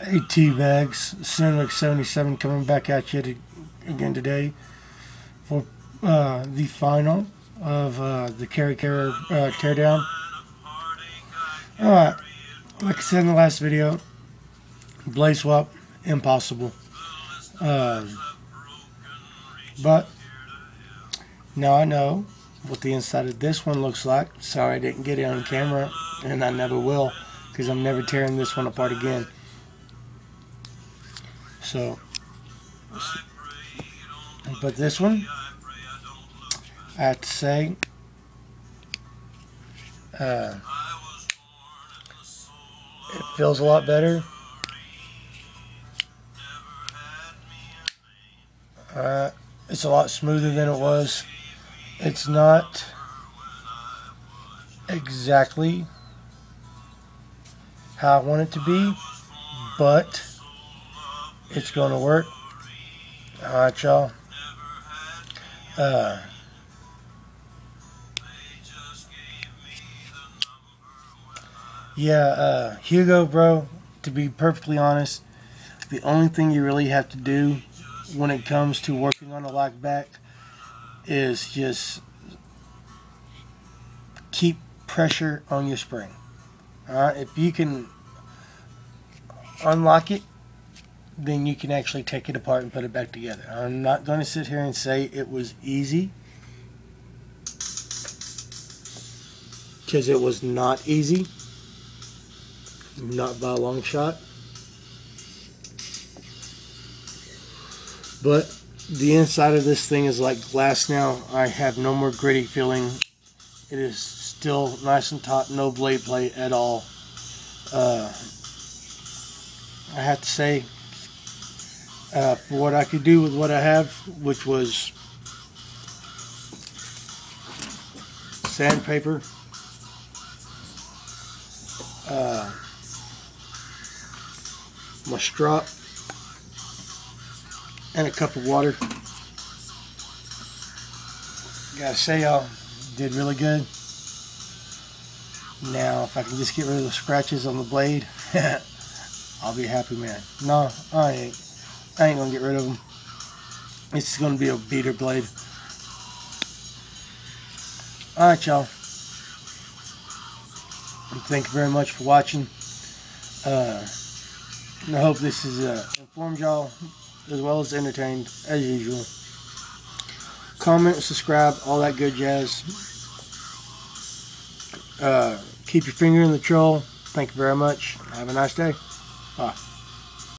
Hey T-Bags, Cinemark 77 coming back at you again today for the final of the Cara Cara Teardown. Alright, like I said in the last video, blade swap, impossible. But now I know what the inside of this one looks like. Sorry I didn't get it on camera, and I never will, because I'm never tearing this one apart again. So, but this one, I have to say, it feels a lot better. It's a lot smoother than it was. It's not exactly how I want it to be, but it's going to work. Alright, y'all. Hugo, bro, to be perfectly honest, the only thing you really have to do when it comes to working on a lockback is just keep pressure on your spring. Alright, if you can unlock it, then you can actually take it apart and put it back together. I'm not going to sit here and say it was easy, because it was not easy, not by a long shot. But the inside of this thing is like glass now. I have no more gritty feeling. It is still nice and taut, no blade play at all. I have to say, for what I could do with what I have, which was sandpaper, my strop, and a cup of water, gotta say, y'all did really good. Now if I can just get rid of the scratches on the blade, I'll be a happy man. No, I ain't gonna get rid of them. It's gonna be a beater blade. Alright, y'all. Thank you very much for watching. And I hope this has informed y'all as well as entertained as usual. Comment, subscribe, all that good jazz. Keep your finger in the troll. Thank you very much. Have a nice day. Bye.